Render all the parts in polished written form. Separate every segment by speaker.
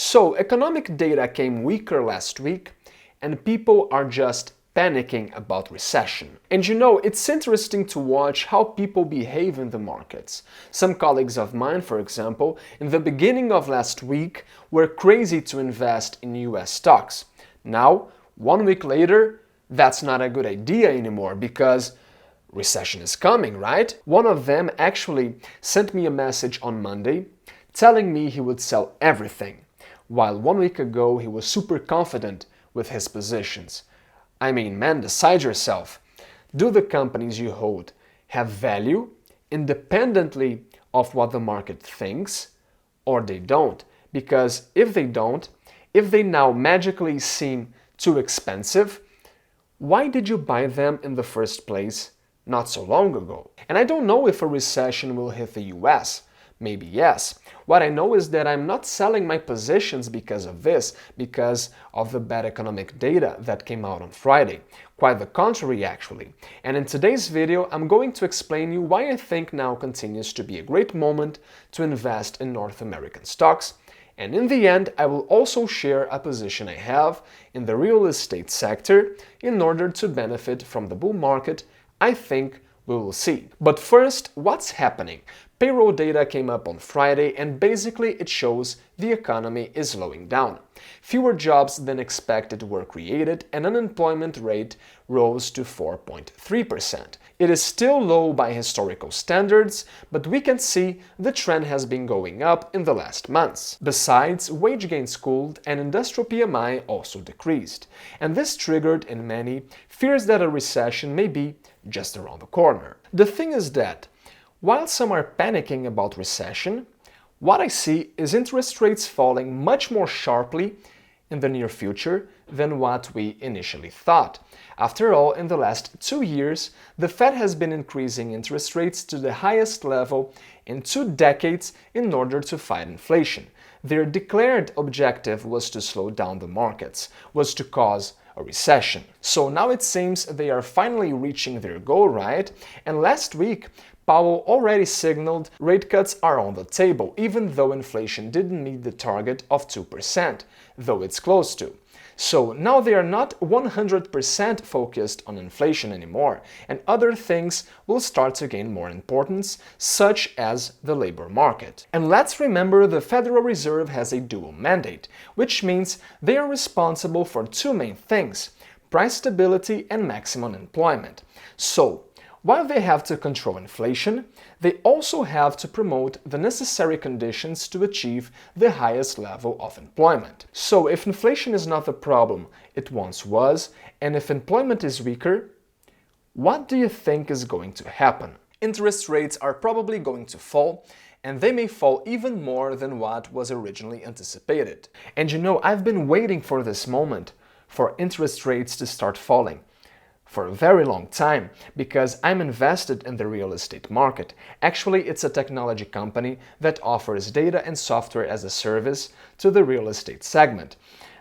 Speaker 1: So, economic data came weaker last week, and people are just panicking about recession. And you know, it's interesting to watch how people behave in the markets. Some colleagues of mine, for example, in the beginning of last week were crazy to invest in US stocks. Now, 1 week later, that's not a good idea anymore because recession is coming, right? One of them actually sent me a message on Monday telling me he would sell everything, while 1 week ago he was super confident with his positions. I mean, man, decide yourself. Do the companies you hold have value independently of what the market thinks, or they don't? Because if they don't, if they now magically seem too expensive, why did you buy them in the first place not so long ago? And I don't know if a recession will hit the US. Maybe yes. What I know is that I'm not selling my positions because of this, because of the bad economic data that came out on Friday. Quite the contrary, actually. And in today's video, I'm going to explain you why I think now continues to be a great moment to invest in North American stocks. And in the end, I will also share a position I have in the real estate sector in order to benefit from the bull market I think we will see. But first, what's happening? Payroll data came up on Friday and basically it shows the economy is slowing down. Fewer jobs than expected were created and unemployment rate rose to 4.3%. It is still low by historical standards, but we can see the trend has been going up in the last months. Besides, wage gains cooled and industrial PMI also decreased. And this triggered in many fears that a recession may be just around the corner. The thing is that while some are panicking about recession, what I see is interest rates falling much more sharply in the near future than what we initially thought. After all, in the last 2 years, the Fed has been increasing interest rates to the highest level in 2 decades in order to fight inflation. Their declared objective was to slow down the markets, was to cause a recession. So now it seems they are finally reaching their goal, right? And last week, Powell already signaled rate cuts are on the table, even though inflation didn't meet the target of 2%, though it's close to. So now they are not 100% focused on inflation anymore, and other things will start to gain more importance, such as the labor market. And let's remember the Federal Reserve has a dual mandate, which means they are responsible for 2 main things: price stability and maximum employment. So, while they have to control inflation, they also have to promote the necessary conditions to achieve the highest level of employment. So if inflation is not the problem it once was, and if employment is weaker, what do you think is going to happen? Interest rates are probably going to fall, and they may fall even more than what was originally anticipated. And you know, I've been waiting for this moment for interest rates to start falling for a very long time, because I'm invested in the real estate market. Actually, it's a technology company that offers data and software as a service to the real estate segment.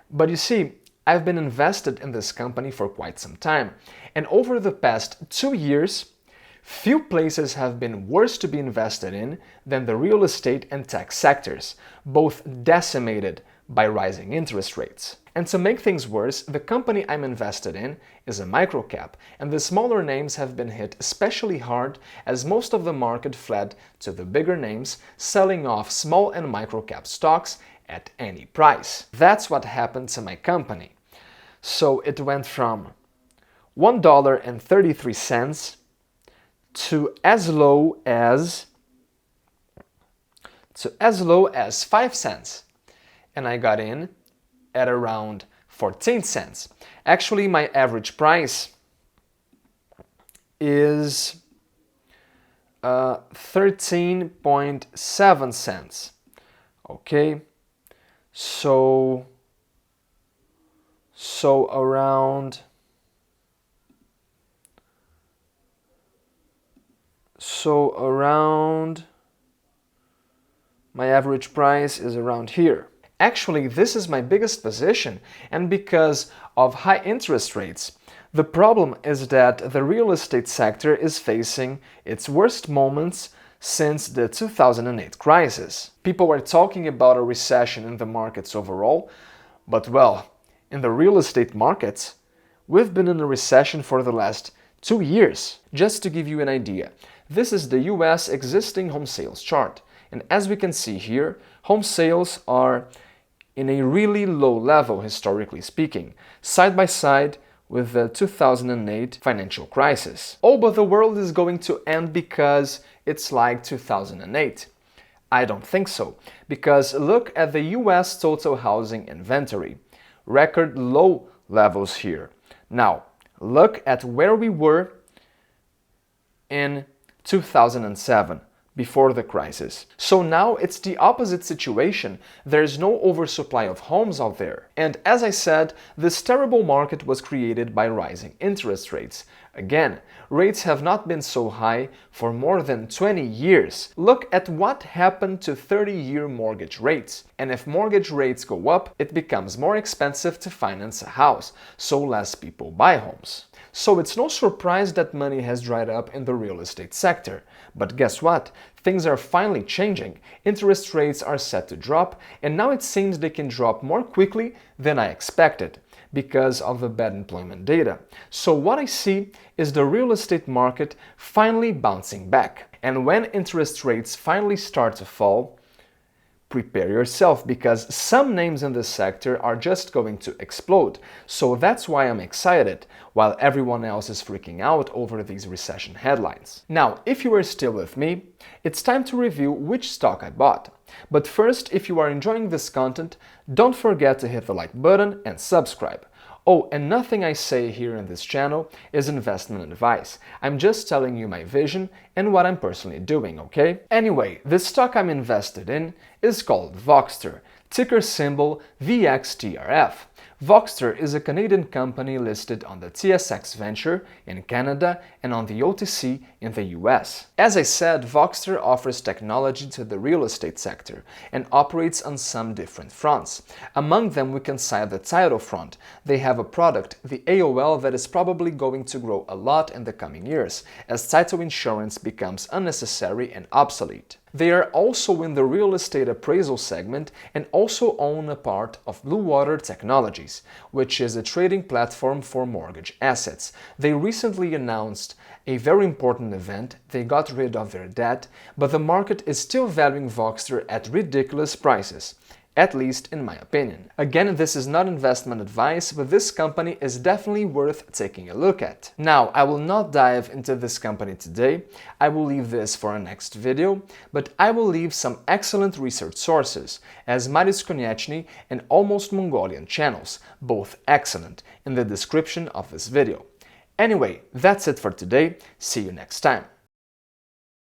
Speaker 1: But you see, I've been invested in this company for quite some time, and over the past 2 years, few places have been worse to be invested in than the real estate and tech sectors, both decimated by rising interest rates. And to make things worse, the company I'm invested in is a microcap, and the smaller names have been hit especially hard as most of the market fled to the bigger names, selling off small and microcap stocks at any price. That's what happened to my company. So it went from $1.33 to as low as 5 cents. And I got in at around 14 cents. Actually, my average price is 13.7 cents. Okay, so around my average price is around here. Actually, this is my biggest position, and because of high interest rates. The problem is that the real estate sector is facing its worst moments since the 2008 crisis. People were talking about a recession in the markets overall, but well, in the real estate markets, we've been in a recession for the last 2 years. Just to give you an idea, this is the US existing home sales chart. And as we can see here, home sales are in a really low level, historically speaking, side by side with the 2008 financial crisis. Oh, but the world is going to end because it's like 2008. I don't think so, because look at the US total housing inventory. Record low levels here. Now, look at where we were in 2007, before the crisis. So now it's the opposite situation. There's no oversupply of homes out there. And as I said, this terrible market was created by rising interest rates. Again, rates have not been so high for more than 20 years. Look at what happened to 30-year mortgage rates. And if mortgage rates go up, it becomes more expensive to finance a house, so less people buy homes. So it's no surprise that money has dried up in the real estate sector. But guess what? Things are finally changing. Interest rates are set to drop, and now it seems they can drop more quickly than I expected because of the bad employment data. So what I see is the real estate market finally bouncing back. And when interest rates finally start to fall, prepare yourself, because some names in this sector are just going to explode. So that's why I'm excited, while everyone else is freaking out over these recession headlines. Now, if you are still with me, it's time to review which stock I bought. But first, if you are enjoying this content, don't forget to hit the like button and subscribe. Oh, and nothing I say here in this channel is investment advice. I'm just telling you my vision and what I'm personally doing, okay? Anyway, the stock I'm invested in is called Voxtur, ticker symbol VXTRF. Voxtur is a Canadian company listed on the TSX Venture in Canada and on the OTC in the US. As I said, Voxtur offers technology to the real estate sector and operates on some different fronts. Among them, we can cite the title front. They have a product, the AOL, that is probably going to grow a lot in the coming years as title insurance becomes unnecessary and obsolete. They are also in the real estate appraisal segment and also own a part of Blue Water Technologies, which is a trading platform for mortgage assets. They recently announced a very important event. They got rid of their debt, but the market is still valuing Voxtur at ridiculous prices. At least in my opinion. Again, this is not investment advice, but this company is definitely worth taking a look at. Now, I will not dive into this company today. I will leave this for a next video, but I will leave some excellent research sources, as Mariusz Skonieczny and AlmostMongolian channels, both excellent, in the description of this video. Anyway, that's it for today. See you next time.